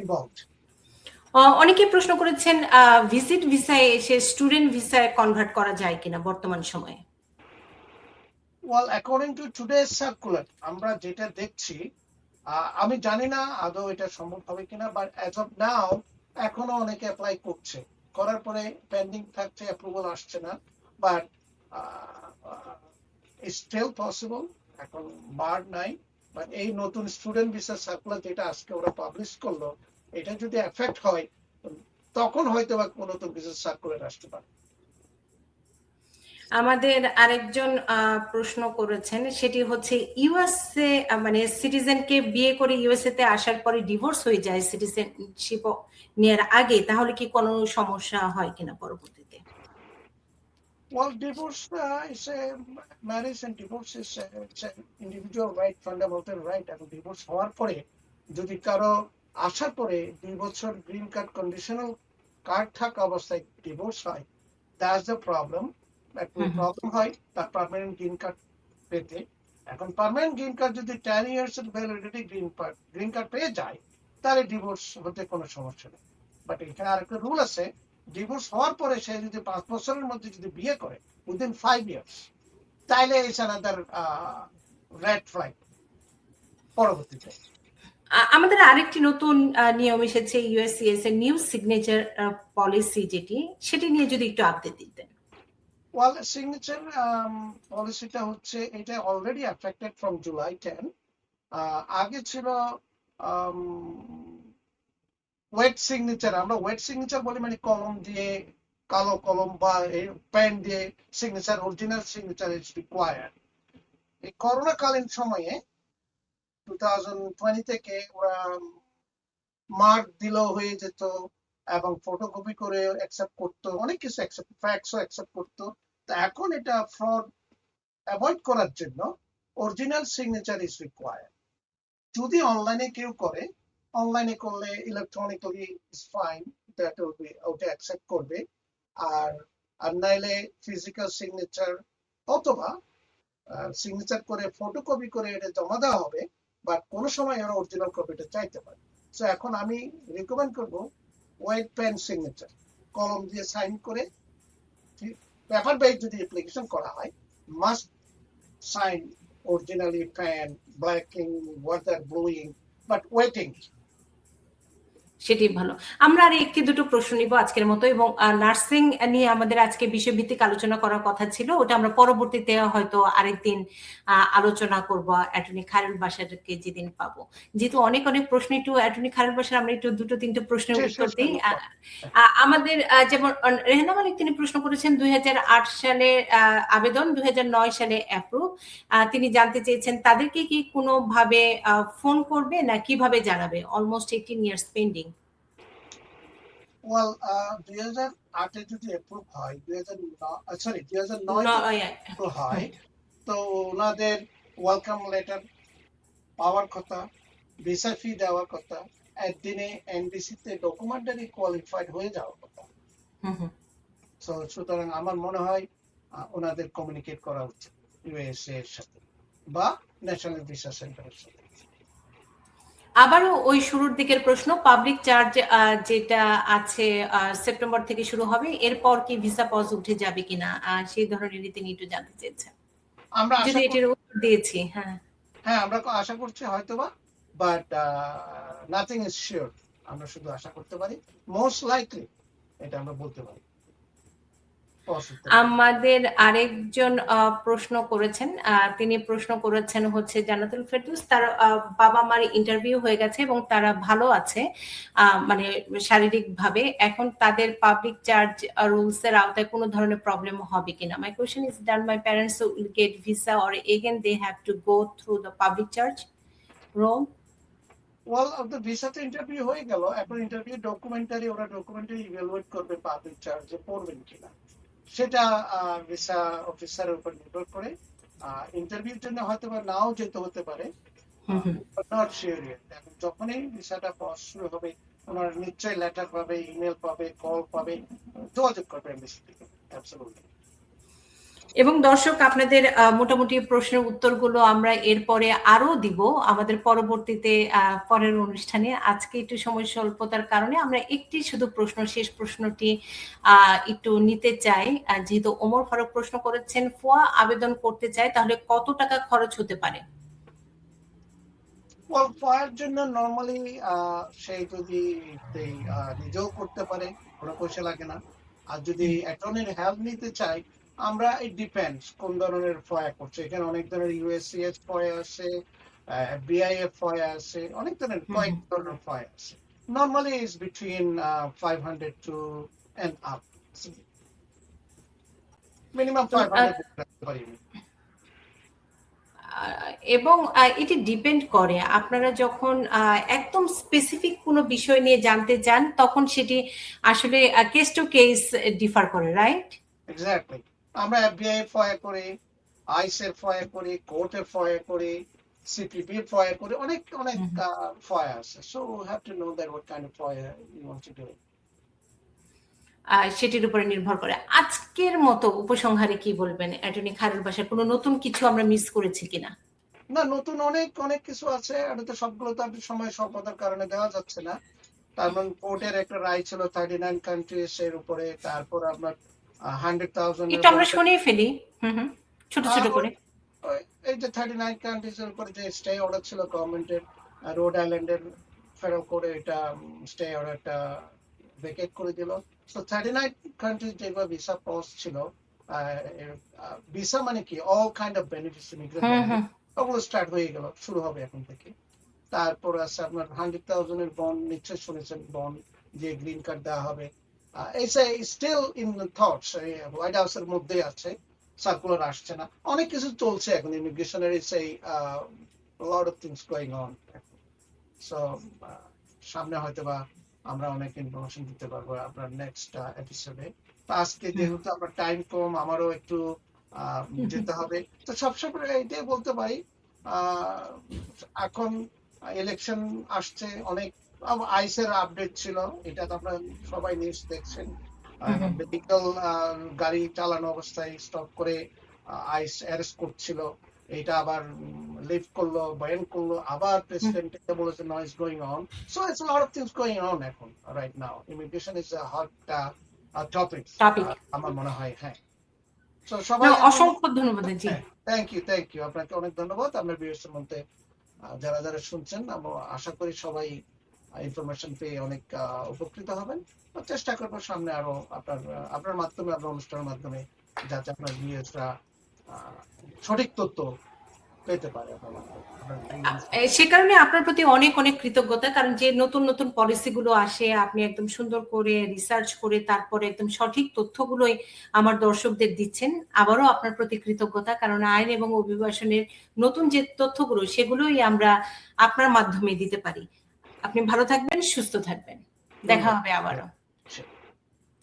involved. অনেকে প্রশ্ন করেছেন ভিজিট ভিসায় এসে স্টুডেন্ট ভিসায় কনভার্ট করা যায় কিনা বর্তমান সময়ে। Well, according to today's circular, আমরা যেটা দেখছি, আমি জানি না আদৌ এটা সম্ভব হবে কিনা, বাট অ্যাজ অফ নাও এখনো অনেকে অ্যাপ্লাই করছে, করার পরে পেন্ডিং থাকছে, অ্যাপ্রুভাল আসছে না, বাট স্টিল পসিবল। এখন বার নাই, বাট এই নতুন স্টুডেন্ট ভিসা সার্কুলার যেটা আজকে ওরা পাবলিশ করলো, এটা যদি এফেক্ট হয় তখন হয়তো বা কোনো নতুন ভিসা সার্কুলার আসতে পারে। আমাদের আরেকজন প্রশ্ন করেছেন, সেটি হচ্ছে ইউএসএ মানে সিটিজেনকে বিয়ে করে ইউএসএ তে আসার পরে ডিভোর্স হয়ে যায় সিটিজেনশিপ নেওয়ার আগে, তাহলে কি কোনো সমস্যা হয় কিনা পরবর্তীতে? Well, divorce is a marriage and divorce is it's an individual right, fundamental right. এবং ডিভোর্স হওয়ার পরে যদি কারো আসার পরে 2 বছর গ্রিন কার্ড কন্ডিশনাল কার্ড থাকা অবস্থায় ডিভোর্স হয়, দ্যাটস দ্য প্রবলেম। প্রবলেম হয় তার পার্মানেন্ট গ্রিন কার্ড পেতে। এখন পার্মানেন্ট গ্রিন কার্ড যদি 10 ইয়ার্স এর ভ্যালিডিটি গ্রিন কার্ড পেয়ে যায়, তাহলে ডিভোর্স হতে কোনো সমস্যা নেই। বাট এখানে আরেকটা রুল আছে, ডিভোর্স হওয়ার পরে সে যদি 5 বছরের মধ্যে যদি বিয়ে করে উইদিন 5 ইয়ার্স, তাহলে ইটস অ্যানাদার রেড ফ্ল্যাগ পরবর্তীতে। আমাদের আরেকটি নতুন নিয়ম এসেছে ইউএসসিএস এর নিউ সিগনেচার পলিসি, সেটি নিয়ে যদি একটু আপডেট দিতেন। ওয়েল, সিগনেচার পলিসিটা হচ্ছে এটা অলরেডি এফেক্টেড ফ্রম জুলাই 10। আগে ছিল ওয়েট সিগনেচার। আমরা ওয়েট সিগনেচার বলি মানে কলম দিয়ে, কালো কলম বা পেন দিয়ে signature, original signature is required. এই করোনা কালীন সময়ে 2020 থেকে ওরা মার্ক দিলেও হয়ে যেত এবং ফটোকপি করে অ্যাকসেপ্ট করতো, অনেক কিছু অ্যাকসেপ্ট, ফ্যাক্সও অ্যাকসেপ্ট করতো। তো এখন এটা ফ্রড অ্যাভয়েড করার জন্য অরিজিনাল সিগনেচার ইজ রিকোয়ার্ড। যদি অনলাইনে কেউ করে, অনলাইনে করলে electronically is fine, that will be, ওটা অ্যাকসেপ্ট করবে। আর নাইলে ফিজিক্যাল সিগনেচার অথবা সিগনেচার করে ফটোকপি করে এটা জমা দেওয়া হবে, বাট কোনো সময় ওরা অরিজিনাল কপিটা চাইতে পারে। সো এখন আমি রিকমেন্ড করব ওয়েট পেন সিগনেচার, কলম দিয়ে সাইন করে পেপার বেস যদি অ্যাপ্লিকেশন করা হয়, must sign originally pen, blacking, water bluing, but waiting. সেটি ভালো। আমরা আর একটি দুটো প্রশ্ন নিব আজকের মতো, এবং নার্সিং নিয়ে আমাদের আজকে বিষয়ভিত্তিক আলোচনা করার কথা ছিল, ওটা আমরা পরবর্তীতে হয়তো আরেকদিন আলোচনা করব অ্যাটর্নি খায়রুল বাশারকে যেদিন পাবো। যেহেতু অনেক প্রশ্ন, একটু অ্যাটর্নি খায়রুল বাশার আমরা একটু দুটো তিনটে প্রশ্নের উত্তর দিই। আমাদের যেমন রেহানা মালিক, তিনি প্রশ্ন করেছেন 2008 সালে আবেদন, 2009 সালে অ্যাপ্রুভ। তিনি জানতে চেয়েছেন তাদেরকে কি কোনোভাবে ফোন করবে না কিভাবে জানাবে? Almost 18 years pending. ওয়েল, 2008 যদি অ্যাপ্রুভ হয়, 2009 হয়, তো ওনাদের ওয়েলকাম লেটার পাওয়ার কথা, ভিসা ফি দেওয়ার কথা, একদিনে এনবিসিতে ডকুমেন্টারি কোয়ালিফাইড হয়ে যাওয়ার কথা। সুতরাং আমার মনে হয় ওনাদের কমিউনিকেট করা উচিত ইউএসএ এর সাথে বা ন্যাশনাল ভিসা সেন্টারের সাথে। আবারও ওই শুরুর দিকের প্রশ্ন, পাবলিক চার্জ যেটা আছে সেপ্টেম্বর থেকে শুরু হবে, এরপর কি ভিসা পজ উঠে যাবে কিনা, সেই ধরনের তিনি একটু জানতে চেয়েছেন। আমরা যদি এটির উত্তর দিয়েছি। হ্যাঁ, আমরা আশা করছি হয়তোবা, বাট নাথিং ইজ শিওর। আমরা শুধু আশা করতে পারি, মোস্ট লাইকলি এটা আমরা বলতে পারি। আমাদের আরেকজন প্রশ্ন করেছেন, তিনি প্রশ্ন করেছেন হচ্ছে জান্নাতুল ফেরদৌস, তার বাবা মার ইন্টারভিউ হয়ে গেছে এবং তারা ভালো আছে মানে শারীরিকভাবে, এখন তাদের পাবলিক চার্জ রুলস এর আওতায় কোনো ধরনের প্রবলেম হবে কিনা। My question is, then my parents will get visa or again they have to go through the public charge rule? Well, the visa তো ইন্টারভিউ হয়ে গেল, এখন ইন্টারভিউ ডকুমেন্টারি, ওরা ডকুমেন্টারি ইভ্যালুয়েট করবে পাবলিক চার্জে পড়বেন কিনা, সেটা ভিসা অফিসারের উপর নির্ভর করে। ইন্টারভিউর জন্য হয়তো বা নাও যেতে হতে পারে, নট শিওর ইয়েট। এখন যখনই ভিসাটা পাওয়া শুরু হবে, ওনার নিশ্চয়ই লেটার পাবে, ইমেল পাবে, কল পাবে, যোগাযোগ করবে এমবিসি থেকে। অ্যাবসলিউটলি। এবং দর্শক আপনাদের মোটামুটি প্রশ্নের উত্তরগুলো আমরা এরপরে আরো দিব আমাদের পরবর্তীতে পরের অনুষ্ঠানে। আজকে একটু সময় স্বল্পতার কারণে আমরা একটি শুধু প্রশ্ন, শেষ প্রশ্নটি একটু নিতে চাই। যেহেতু ওমর ফারুক প্রশ্ন করেছেন, ফোয়া আবেদন করতে চায় তাহলে কত টাকা খরচ হতে পারে? ফয়ের জন্য নর্মালি সে যদি নিজেও করতে পারে, কোনো পয়সা লাগে না। আর যদি অ্যাটর্নির হেল্প নিতে চাই, আমরা ইট ডিপেন্ডস কোন ধরনের ফয়া করছে। এখানে অনেক ধরনের ইউএসসিএস ফয়া আছে, বিআইএফ ফয়া আছে, অনেক ধরনের কয়েক ধরনের ফয়া আছে। Normally is between 500 to and up, minimum 500 রাখতে পারি। এবং এটি ডিপেন্ড করে আপনারা যখন একদম স্পেসিফিক কোনো বিষয় নিয়ে জানতে চান তখন সেটি আসলে কেস টু কেস ডিফার করে, রাইট? এক্স্যাক্টলি। আমরা এফবিআই ফয়া করি, আইস এর ফয়া করি, কোর্টের ফয়া করি, সিপিপি ফয়া করি, অনেক অনেক ফয়া আছে। So we have to know that what kind of foyer you want to do. সেটির উপরে নির্ভর করে। আজকের মতো উপসংহারে কি বলবেন অ্যাটর্নি খায়রুল বাশার? কোনো নতুন কিছু আমরা মিস করেছি কিনা? না, নতুন অনেক অনেক কিছু আছে। এটা তো সবগুলো তো আপনি সময় স্বল্পতার কারণে দেওয়া যাচ্ছে না। তার মানে কোর্টের একটা রায় ছিল 39 কান্ট্রিজ এর উপরে, তারপর আপনার 100,000 একটু আমরা শুনিয়ে ফেলি ছোট ছোট করে। এই যে 39 কান্ট্রিজ এর উপরে যে স্টে অর্ডার ছিল গভর্নমেন্টের, রোড আইল্যান্ডের ফেডারেল কোর্টে এটা স্টে অর্ডারটা ভেকেট করে দিল। সো 39 কান্ট্রিজ যেগুলো ভিসা পজ ছিল, ভিসা মানে কি অল কাইন্ড অফ বেনিফিটস, ওগুলো স্টার্ট হয়ে গেল, শুরু হবে এখন থেকে। তারপর আছে আপনার 100,000 এর বন্ড, নিশ্চয় শুনেছেন, বন্ড যে গ্রিন কার্ড দেওয়া হবে। স্টিল ইন থটস, হোয়াইট হাউসের মধ্যে আছে, সার্কুলার আসছে না। অনেক কিছু চলছে এখন ইমিগ্রেশনের, সেই লট of things going on. So সামনে হয়তো বা আমরা অনেক ইনফরমেশন দিতে পারবো আপনার নেক্সট এপিসোডে। আজকে যেহেতু আমার টাইম কম, আমারও একটু যেতে হবে, তো সবসময় এটাই বলতে পারি, এখন ইলেকশন আসছে, অনেক আইসের আপডেট ছিল, এটা তো আপনারা সবাই নিউজ দেখছেন। মেডিকেল গাড়ি চালানো অবস্থায় স্টপ করে আইস অ্যারেস্ট করছিল, এটা আবার লিফট করলো, ব্যান করলো, আবার প্রেসিডেন্ট বলেছে no is going on. So it's a lot of things going on এখন right now. Immigration is a hot topic আমার মনে হয়। হ্যাঁ, তো সবাই অসংখ্য ধন্যবাদ। জি, থ্যাংক ইউ আপনাকে অনেক ধন্যবাদ। আপনার ভিউয়ার্সের মধ্যে যারা যারা শুনছেন, আমি আশা করি সবাই ইনফরমেশন পেয়ে অনেক উপকৃত হবেন। চেষ্টা করবো সামনে আরো আপনার মাধ্যমে, আপনার অনুষ্ঠানের মাধ্যমে, যাতে আপনার ভিউয়ার্সরা সঠিক তথ্য পেতে পারে। সে কারণে আপনার প্রতি অনেক অনেক কৃতজ্ঞতা, কারণ যে নতুন নতুন পলিসি গুলো আসে আপনি একদম সুন্দর করে রিসার্চ করে তারপরে একদম সঠিক তথ্যগুলোই আমার দর্শকদের দিচ্ছেন। আবারও আপনার প্রতি কৃতজ্ঞতা, কারণ আইন এবং অভিবাসনের নতুন যে তথ্যগুলো সেগুলোই আমরা আপনার মাধ্যমে দিতে পারি। আপনি ভালো থাকবেন, সুস্থ থাকবেন, দেখা হবে আবারও।